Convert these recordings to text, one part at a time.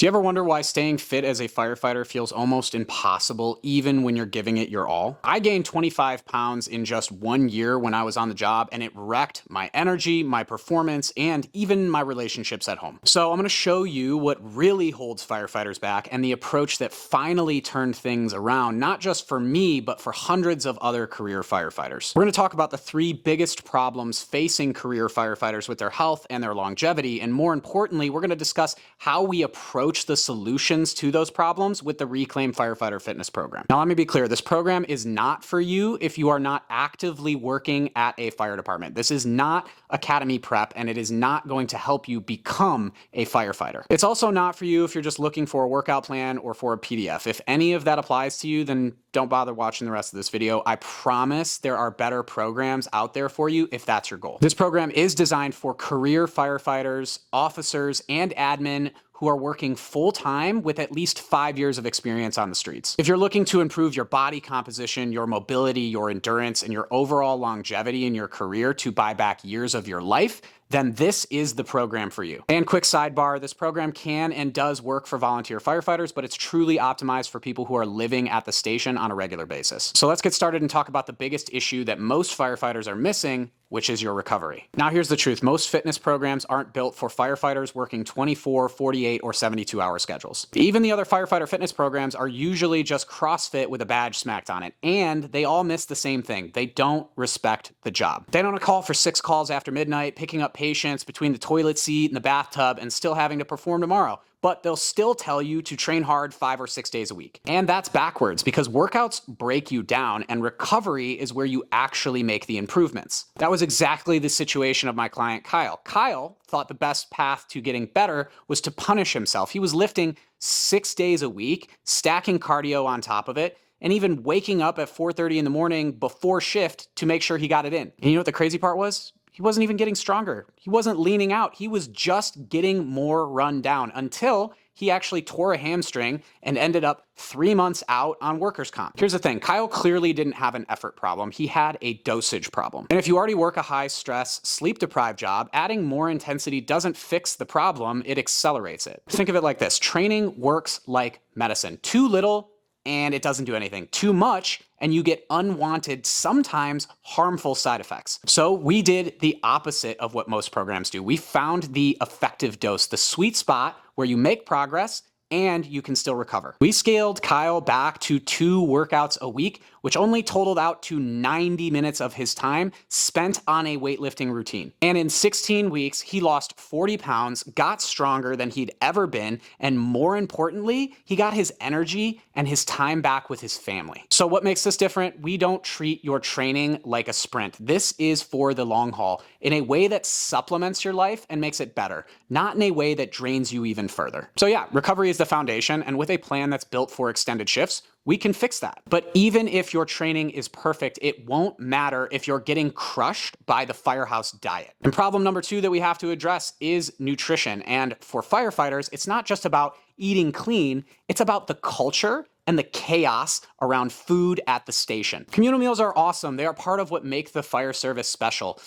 Do you ever wonder why staying fit as a firefighter feels almost impossible even when you're giving it your all? I gained 25 pounds in just 1 year when I was on the job, and it wrecked my energy, my performance, and even my relationships at home. So I'm going to show you what really holds firefighters back and the approach that finally turned things around, not just for me, but for hundreds of other career firefighters. We're going to talk about the 3 biggest problems facing career firefighters with their health and their longevity, and more importantly, we're going to discuss how we approach the solutions to those problems with the Reclaim Firefighter Fitness program. Now, let me be clear. This program is not for you if you are not actively working at a fire department. This is not academy prep, and it is not going to help you become a firefighter. It's also not for you if you're just looking for a workout plan or for a PDF. If any of that applies to you, then don't bother watching the rest of this video. I promise there are better programs out there for you if that's your goal. This program is designed for career firefighters, officers, and admin who are working full-time with at least 5 years of experience on the streets. If you're looking to improve your body composition, your mobility, your endurance, and your overall longevity in your career to buy back years of your life, then this is the program for you. And quick sidebar, this program can and does work for volunteer firefighters, but it's truly optimized for people who are living at the station on a regular basis. So let's get started and talk about the biggest issue that most firefighters are missing, which is your recovery. Now, here's the truth. Most fitness programs aren't built for firefighters working 24, 48, or 72-hour schedules. Even the other firefighter fitness programs are usually just CrossFit with a badge smacked on it, and they all miss the same thing. They don't respect the job. They don't call for 6 calls after midnight, picking up patients between the toilet seat and the bathtub, and still having to perform tomorrow. But they'll still tell you to train hard 5 or 6 days a week. And that's backwards because workouts break you down and recovery is where you actually make the improvements. That was exactly the situation of my client, Kyle. Kyle thought the best path to getting better was to punish himself. He was lifting 6 days a week, stacking cardio on top of it, and even waking up at 4:30 in the morning before shift to make sure he got it in. And you know what the crazy part was? He wasn't even getting stronger. He wasn't leaning out. He was just getting more run down until he actually tore a hamstring and ended up 3 months out on workers' comp. Here's the thing. Kyle clearly didn't have an effort problem. He had a dosage problem. And if you already work a high-stress, sleep-deprived job, adding more intensity doesn't fix the problem. It accelerates it. Think of it like this. Training works like medicine. Too little, and it doesn't do anything. Too much, and you get unwanted, sometimes harmful side effects. So we did the opposite of what most programs do. We found the effective dose, the sweet spot where you make progress and you can still recover. We scaled Kyle back to 2 workouts a week, which only totaled out to 90 minutes of his time spent on a weightlifting routine. And in 16 weeks, he lost 40 pounds, got stronger than he'd ever been, and more importantly, he got his energy and his time back with his family. So what makes this different? We don't treat your training like a sprint. This is for the long haul in a way that supplements your life and makes it better, not in a way that drains you even further. So yeah, recovery is the foundation, and with a plan that's built for extended shifts, we can fix that. But even if your training is perfect, it won't matter if you're getting crushed by the firehouse diet. And problem number 2 that we have to address is nutrition. And for firefighters, it's not just about eating clean, it's about the culture and the chaos around food at the station. Communal meals are awesome. They are part of what make the fire service special,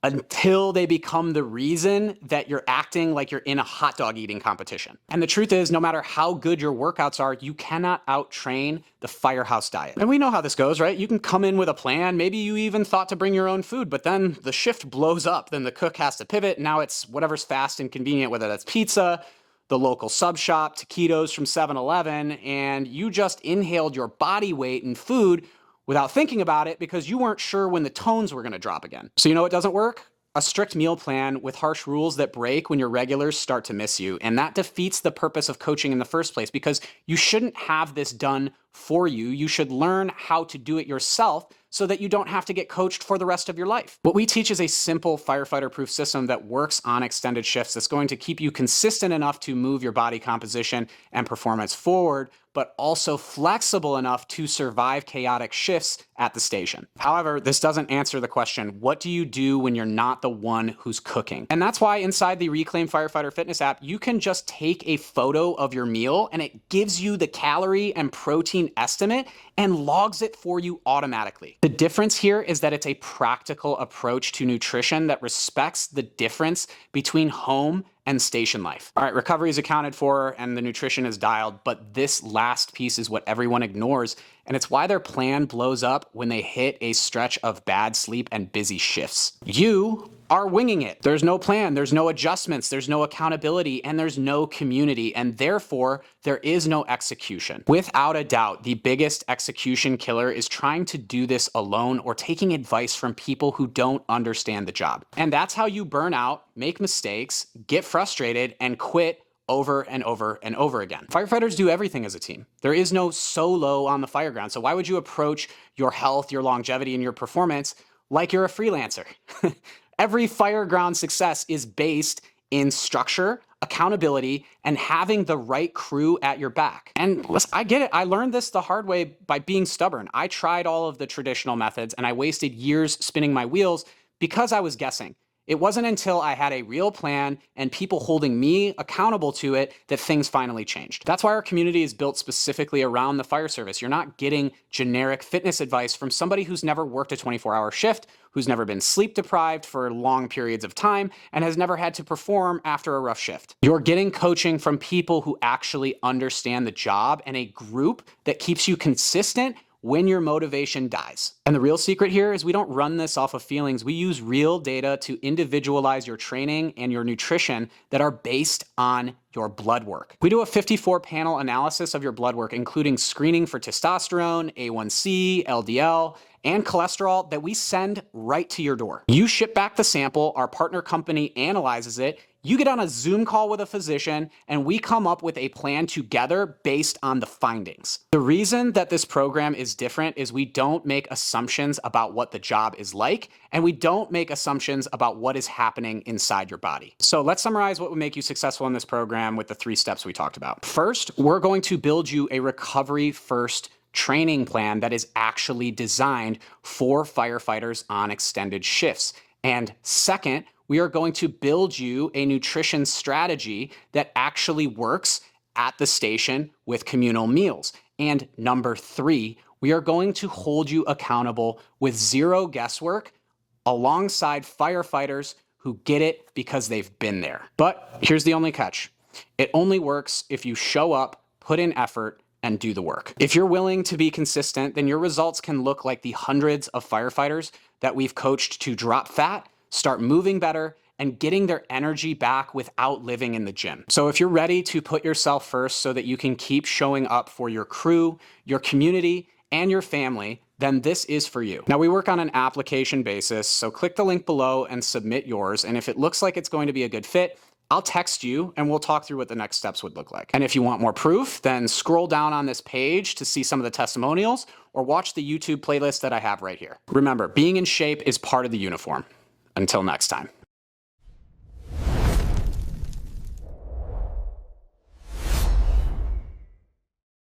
until they become the reason that you're acting like you're in a hot dog eating competition. And the truth is, no matter how good your workouts are, you cannot out-train the firehouse diet. And we know how this goes, right? You can come in with a plan. Maybe you even thought to bring your own food, but then the shift blows up. Then the cook has to pivot. Now it's whatever's fast and convenient, whether that's pizza, the local sub shop, taquitos from 7-Eleven, and you just inhaled your body weight in food without thinking about it because you weren't sure when the tones were going to drop again. So you know what doesn't work? A strict meal plan with harsh rules that break when your regulars start to miss you. And that defeats the purpose of coaching in the first place because you shouldn't have this done for you. You should learn how to do it yourself so that you don't have to get coached for the rest of your life. What we teach is a simple firefighter-proof system that works on extended shifts that's going to keep you consistent enough to move your body composition and performance forward, but also flexible enough to survive chaotic shifts at the station. However, this doesn't answer the question, what do you do when you're not the one who's cooking? And that's why inside the Reclaim Firefighter Fitness app, you can just take a photo of your meal and it gives you the calorie and protein estimate and logs it for you automatically. The difference here is that it's a practical approach to nutrition that respects the difference between home and station life. All right, recovery is accounted for and the nutrition is dialed, but this last piece is what everyone ignores, and it's why their plan blows up when they hit a stretch of bad sleep and busy shifts. You are winging it. There's no plan, there's no adjustments, there's no accountability, and there's no community, and therefore there is no execution. Without a doubt, the biggest execution killer is trying to do this alone or taking advice from people who don't understand the job. And that's how you burn out, make mistakes, get frustrated, and quit over and over and over again. Firefighters do everything as a team. There is no solo on the fire ground. So why would you approach your health, your longevity, and your performance like you're a freelancer? Every fire ground success is based in structure, accountability, and having the right crew at your back. And listen, I get it. I learned this the hard way by being stubborn. I tried all of the traditional methods and I wasted years spinning my wheels because I was guessing. It wasn't until I had a real plan and people holding me accountable to it that things finally changed. That's why our community is built specifically around the fire service. You're not getting generic fitness advice from somebody who's never worked a 24-hour shift, who's never been sleep deprived for long periods of time, and has never had to perform after a rough shift. You're getting coaching from people who actually understand the job and a group that keeps you consistent when your motivation dies. And the real secret here is we don't run this off of feelings. We use real data to individualize your training and your nutrition that are based on your blood work. We do a 54-panel analysis of your blood work, including screening for testosterone, A1C, LDL, and cholesterol that we send right to your door. You ship back the sample, our partner company analyzes it, you get on a Zoom call with a physician, and we come up with a plan together based on the findings. The reason that this program is different is we don't make assumptions about what the job is like, and we don't make assumptions about what is happening inside your body. So let's summarize what would make you successful in this program with the 3 steps we talked about. First, we're going to build you a recovery-first training plan that is actually designed for firefighters on extended shifts. And second, we are going to build you a nutrition strategy that actually works at the station with communal meals. And number 3, we are going to hold you accountable with zero guesswork alongside firefighters who get it because they've been there. But here's the only catch. It only works if you show up, put in effort, and do the work. If you're willing to be consistent, then your results can look like the hundreds of firefighters that we've coached to drop fat, start moving better, and getting their energy back without living in the gym. So if you're ready to put yourself first so that you can keep showing up for your crew, your community, and your family, then this is for you. Now, we work on an application basis, so click the link below and submit yours. And if it looks like it's going to be a good fit, I'll text you and we'll talk through what the next steps would look like. And if you want more proof, then scroll down on this page to see some of the testimonials or watch the YouTube playlist that I have right here. Remember, being in shape is part of the uniform. Until next time.